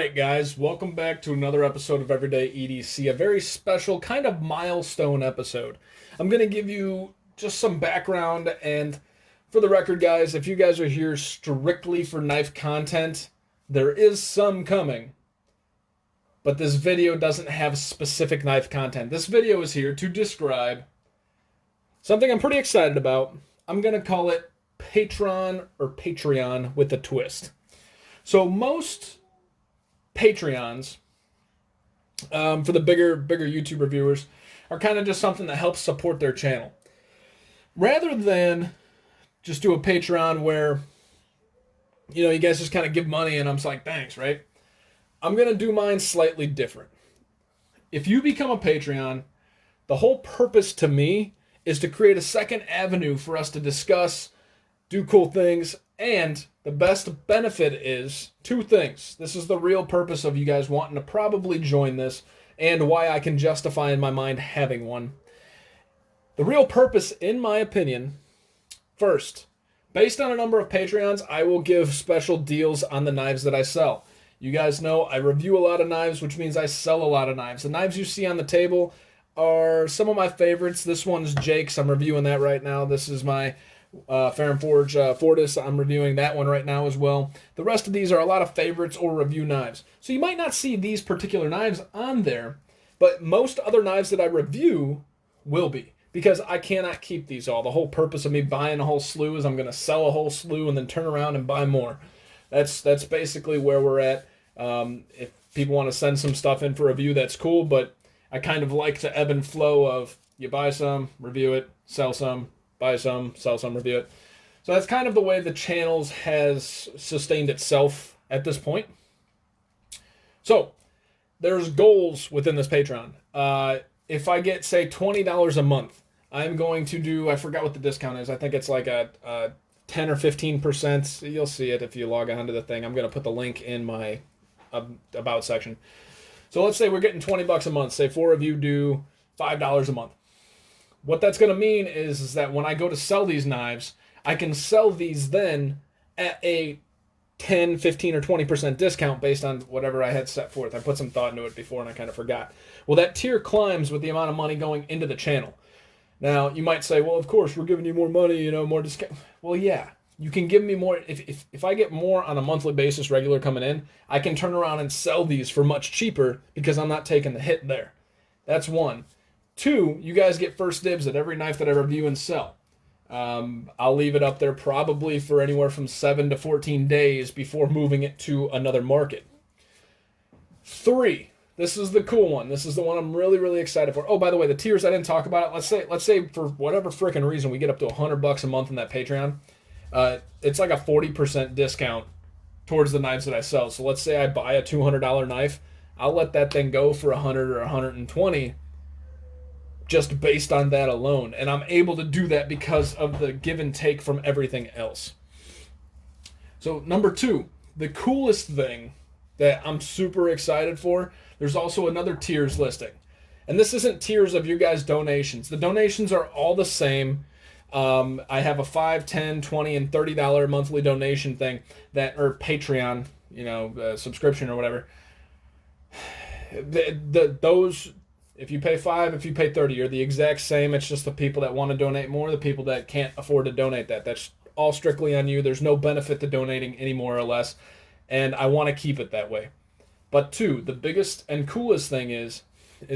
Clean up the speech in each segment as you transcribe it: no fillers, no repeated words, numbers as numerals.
right, guys, welcome back to another episode of Everyday EDC, a very special kind of milestone episode. I'm going to give you just some background, and for the record, guys, if you guys are here strictly for knife content, there is some coming, but this video doesn't have specific knife content. This video is here to describe something I'm pretty excited about. I'm going to call it Patreon with a twist. So most Patreons, for the bigger YouTube reviewers, are kind of just something that helps support their channel. Rather than just do a Patreon where, you guys just kind of give money and I'm just like, thanks, right? I'm going to do mine slightly different. If you become a Patreon, the whole purpose to me is to create a second avenue for us to discuss, do cool things, and the best benefit is two things. This is the real purpose of you guys wanting to probably join this and why I can justify in my mind having one. The real purpose, in my opinion, first, based on a number of Patreons, I will give special deals on the knives that I sell. You guys know I review a lot of knives, which means I sell a lot of knives. The knives you see on the table are some of my favorites. This one's Jake's. I'm reviewing that right now. This is my Ferrum Forge Fortis. I'm reviewing that one right now as well. The rest of these are a lot of favorites or review knives. So you might not see these particular knives on there, but most other knives that I review will be, because I cannot keep these all. The whole purpose of me buying a whole slew is I'm going to sell a whole slew and then turn around and buy more. That's basically where we're at. If people want to send some stuff in for review, that's cool, but I kind of like to ebb and flow of you buy some, review it, sell some, buy some, sell some, review it. So that's kind of the way the channels has sustained itself at this point. So there's goals within this Patreon. If I get, say, $20 a month, I'm going to do, I forgot what the discount is. I think it's like a 10 or 15%. You'll see it if you log on to the thing. I'm going to put the link in my about section. So let's say we're getting 20 bucks a month. Say 4 of you do $5 a month. What that's going to mean is that when I go to sell these knives, I can sell these then at a 10, 15, or 20% discount based on whatever I had set forth. I put some thought into it before and I kind of forgot. Well, that tier climbs with the amount of money going into the channel. Now, you might say, well, of course, we're giving you more money, more discount. Well, yeah, you can give me more. If I get more on a monthly basis regular coming in, I can turn around and sell these for much cheaper because I'm not taking the hit there. That's one. Two, you guys get first dibs at every knife that I review and sell. I'll leave it up there probably for anywhere from 7 to 14 days before moving it to another market. Three, this is the cool one. This is the one I'm really, really excited for. Oh, by the way, the tiers, I didn't talk about it. Let's say for whatever freaking reason we get up to $100 a month in that Patreon. It's like a 40% discount towards the knives that I sell. So let's say I buy a $200 knife. I'll let that thing go for 100 or 120 just based on that alone. And I'm able to do that because of the give and take from everything else. So number two, the coolest thing that I'm super excited for, there's also another tiers listing. And this isn't tiers of you guys' donations. The donations are all the same. I have a $5, $10, $20, and $30 monthly donation thing or Patreon, subscription or whatever. Those, if you pay $5, if you pay $30, you're the exact same. It's just the people that want to donate more, the people that can't afford to donate that. That's all strictly on you. There's no benefit to donating any more or less, and I want to keep it that way. But two, the biggest and coolest thing is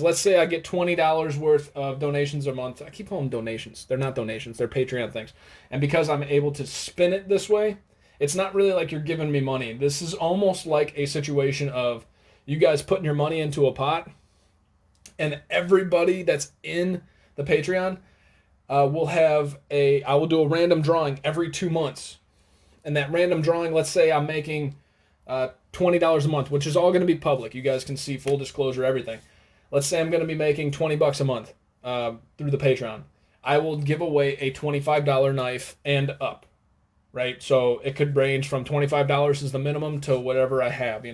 let's say I get $20 worth of donations a month. I keep calling them donations. They're not donations. They're Patreon things. And because I'm able to spin it this way, it's not really like you're giving me money. This is almost like a situation of you guys putting your money into a pot, and everybody that's in the Patreon I will do a random drawing every 2 months. And that random drawing, let's say I'm making $20 a month, which is all going to be public. You guys can see full disclosure, everything. Let's say I'm going to be making 20 bucks a month through the Patreon. I will give away a $25 knife and up, right? So it could range from $25 is the minimum to whatever I have,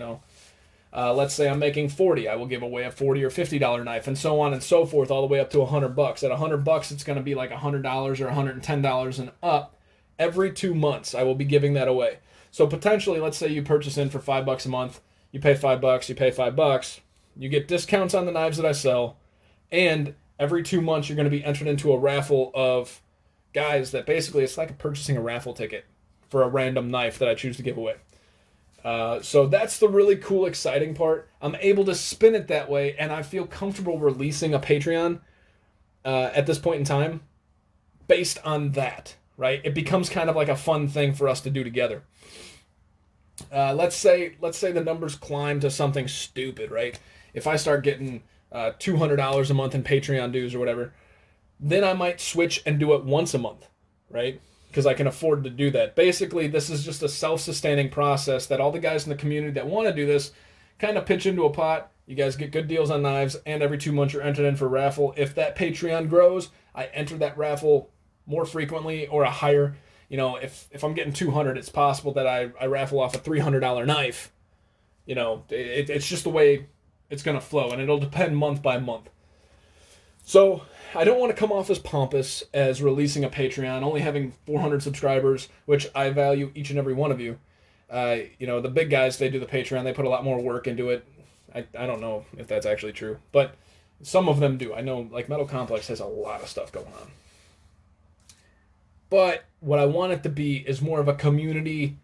Let's say I'm making 40. I will give away a $40 or $50 knife, and so on and so forth, all the way up to $100. At $100, it's going to be like $100 or $110 and up. Every 2 months, I will be giving that away. So potentially, let's say you purchase in for $5 a month. You pay $5, you pay $5. You get discounts on the knives that I sell, and every 2 months you're going to be entered into a raffle of guys that basically it's like purchasing a raffle ticket for a random knife that I choose to give away. So that's the really cool, exciting part. I'm able to spin it that way, and I feel comfortable releasing a Patreon at this point in time based on that, right? It becomes kind of like a fun thing for us to do together. Let's say the numbers climb to something stupid, right? If I start getting $200 a month in Patreon dues or whatever, then I might switch and do it once a month, right? Because I can afford to do that. Basically, this is just a self-sustaining process that all the guys in the community that want to do this kind of pitch into a pot. You guys get good deals on knives, and every 2 months you're entered in for a raffle. If that Patreon grows, I enter that raffle more frequently or a higher. You know, if I'm getting 200, it's possible that I raffle off a $300 knife. You know, it's just the way it's going to flow, and it'll depend month by month. So I don't want to come off as pompous as releasing a Patreon, only having 400 subscribers, which I value each and every one of you. You know, the big guys, they do the Patreon. They put a lot more work into it. I don't know if that's actually true, but some of them do. I know, like, Metal Complex has a lot of stuff going on. But what I want it to be is more of a community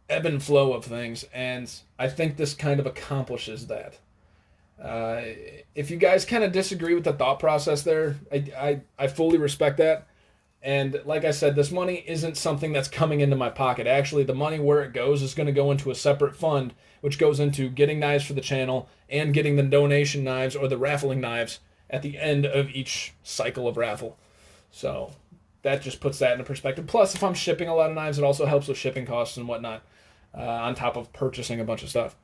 ebb and flow of things, and I think this kind of accomplishes that. If you guys kind of disagree with the thought process there, I fully respect that. And like I said, this money isn't something that's coming into my pocket. Actually, the money where it goes is going to go into a separate fund, which goes into getting knives for the channel and getting the donation knives or the raffling knives at the end of each cycle of raffle. So that just puts that into perspective. Plus, if I'm shipping a lot of knives, it also helps with shipping costs and whatnot, on top of purchasing a bunch of stuff.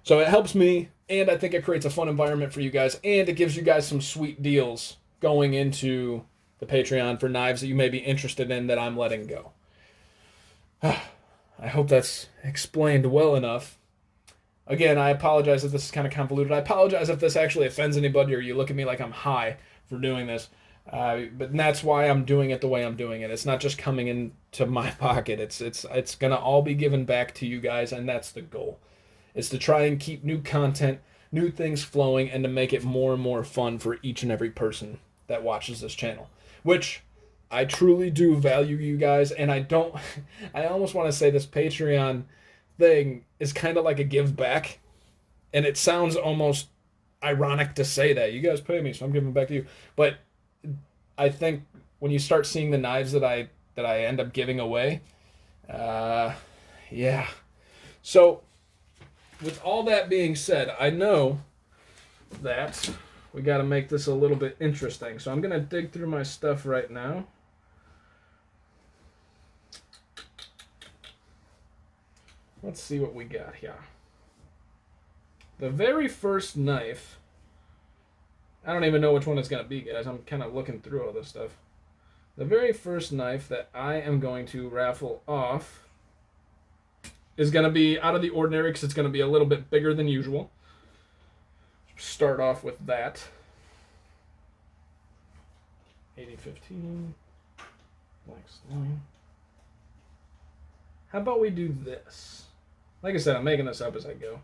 So it helps me, and I think it creates a fun environment for you guys, and it gives you guys some sweet deals going into the Patreon for knives that you may be interested in that I'm letting go. I hope that's explained well enough. Again, I apologize if this is kind of convoluted. I apologize if this actually offends anybody or you look at me like I'm high for doing this. But that's why I'm doing it the way I'm doing it. It's not just coming into my pocket. It's going to all be given back to you guys, and that's the goal. Is to try and keep new content, new things flowing, and to make it more and more fun for each and every person that watches this channel. Which I truly do value you guys, and I almost want to say this Patreon thing is kind of like a give back, and it sounds almost ironic to say that. You guys pay me, so I'm giving back to you. But I think when you start seeing the knives that I end up giving away, yeah. So with all that being said, I know that we got to make this a little bit interesting. So I'm going to dig through my stuff right now. Let's see what we got here. The very first knife, I don't even know which one it's going to be, guys. I'm kind of looking through all this stuff. The very first knife that I am going to raffle off is going to be out of the ordinary because it's going to be a little bit bigger than usual. Start off with that. 8015 Black Stallion. How about we do this? Like I said, I'm making this up as I go.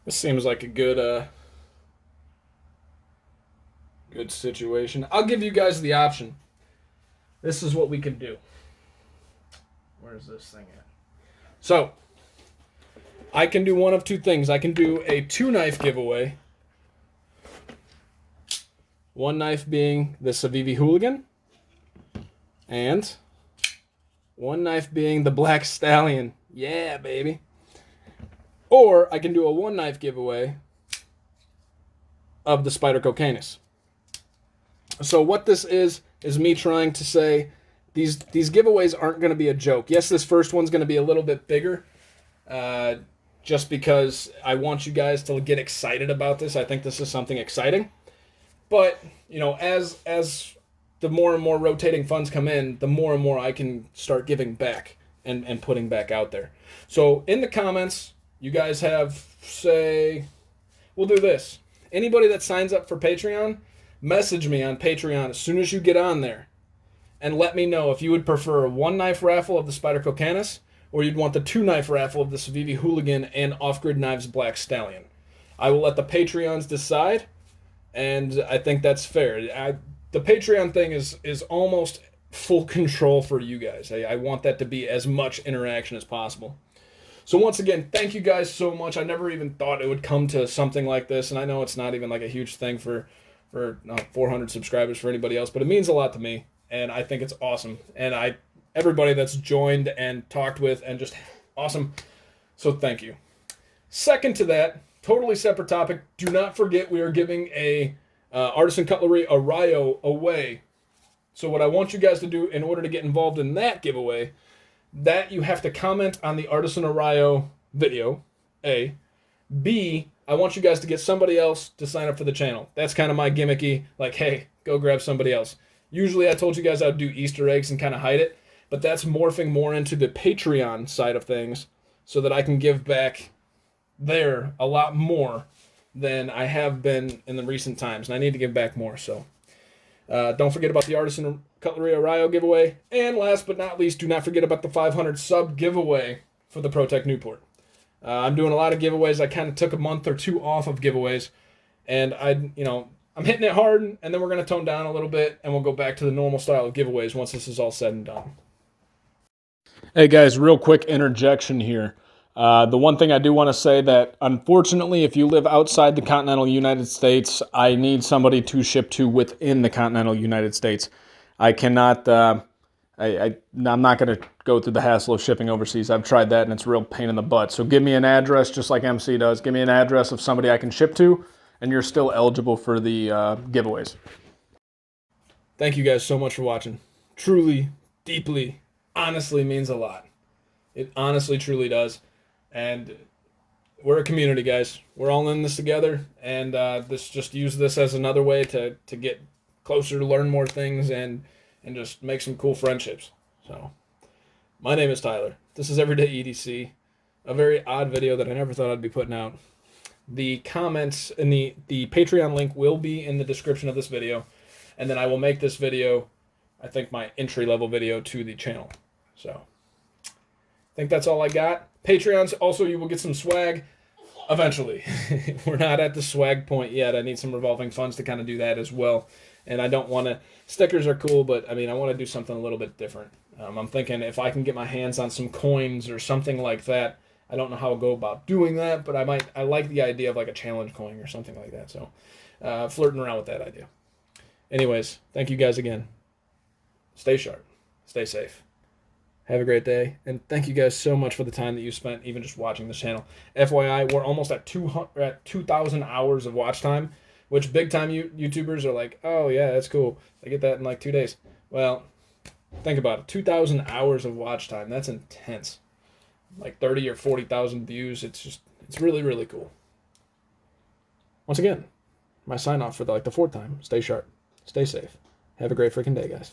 This seems like a good situation. I'll give you guys the option. This is what we can do. Where's this thing at? So, I can do one of two things. I can do a 2-knife giveaway. One knife being the Civivi Hooligan, and one knife being the Black Stallion. Yeah, baby. Or I can do a 1-knife giveaway of the Spyderco Canis. So what this is me trying to say these giveaways aren't going to be a joke. Yes, this first one's going to be a little bit bigger, just because I want you guys to get excited about this. I think this is something exciting. But, you know, as the more and more rotating funds come in, the more and more I can start giving back and putting back out there. So in the comments, you guys have, say, we'll do this. Anybody that signs up for Patreon, Message me on Patreon as soon as you get on there and let me know if you would prefer a 1-knife raffle of the Spyderco Canis or you'd want the 2-knife raffle of the Civivi Hooligan and Off Grid Knives Black Stallion. I will let the Patreons decide, and I think that's fair. The Patreon thing is almost full control for you guys. I want that to be as much interaction as possible. So once again, thank you guys so much. I never even thought it would come to something like this, and I know it's not even like a huge thing for 400 subscribers for anybody else, but it means a lot to me, and I think it's awesome. And everybody that's joined and talked with and just awesome. So thank you. Second to that, totally separate topic. Do not forget we are giving a Artisan Cutlery Arroyo away. So what I want you guys to do in order to get involved in that giveaway, that you have to comment on the Artisan Arroyo video, A. B, I want you guys to get somebody else to sign up for the channel. That's kind of my gimmicky, like, hey, go grab somebody else. Usually I told you guys I'd do Easter eggs and kind of hide it, but that's morphing more into the Patreon side of things so that I can give back there a lot more than I have been in the recent times, and I need to give back more, so don't forget about the Artisan Cutlery Arroyo giveaway. And last but not least, do not forget about the 500 sub giveaway for the ProTech Newport. I'm doing a lot of giveaways. I kind of took a month or two off of giveaways, and I'm hitting it hard, and then we're going to tone down a little bit, and we'll go back to the normal style of giveaways once this is all said and done. Hey guys, real quick interjection here. The one thing I do want to say that, unfortunately, if you live outside the continental United States, I need somebody to ship to within the continental United States. I cannot, I'm not going to go through the hassle of shipping overseas. I've tried that, and it's a real pain in the butt. So give me an address, just like MC does. Give me an address of somebody I can ship to, and you're still eligible for the giveaways. Thank you guys so much for watching. Truly, deeply, honestly means a lot. It honestly, truly does. And we're a community, guys. We're all in this together, and just use this as another way to get closer, to learn more things, and just make some cool friendships. So, my name is Tyler. This is Everyday EDC, a very odd video that I never thought I'd be putting out. The comments and the Patreon link will be in the description of this video, and then I will make this video, I think, my entry-level video to the channel. So, I think that's all I got. Patreons, also, you will get some swag eventually. We're not at the swag point yet. I need some revolving funds to kind of do that as well. And I don't want to... Stickers are cool, but, I mean, I want to do something a little bit different. I'm thinking if I can get my hands on some coins or something like that. I don't know how I'll go about doing that, but I like the idea of like a challenge coin or something like that. So, flirting around with that idea. Anyways, thank you guys again. Stay sharp. Stay safe. Have a great day, and thank you guys so much for the time that you spent even just watching this channel. FYI, we're almost at 2,000 hours of watch time, which big-time YouTubers are like, oh, yeah, that's cool. I get that in like 2 days. Well, think about it. 2,000 hours of watch time. That's intense. Like 30 or 40,000 views. It's really, really cool. Once again, my sign-off for the 4th time. Stay sharp. Stay safe. Have a great freaking day, guys.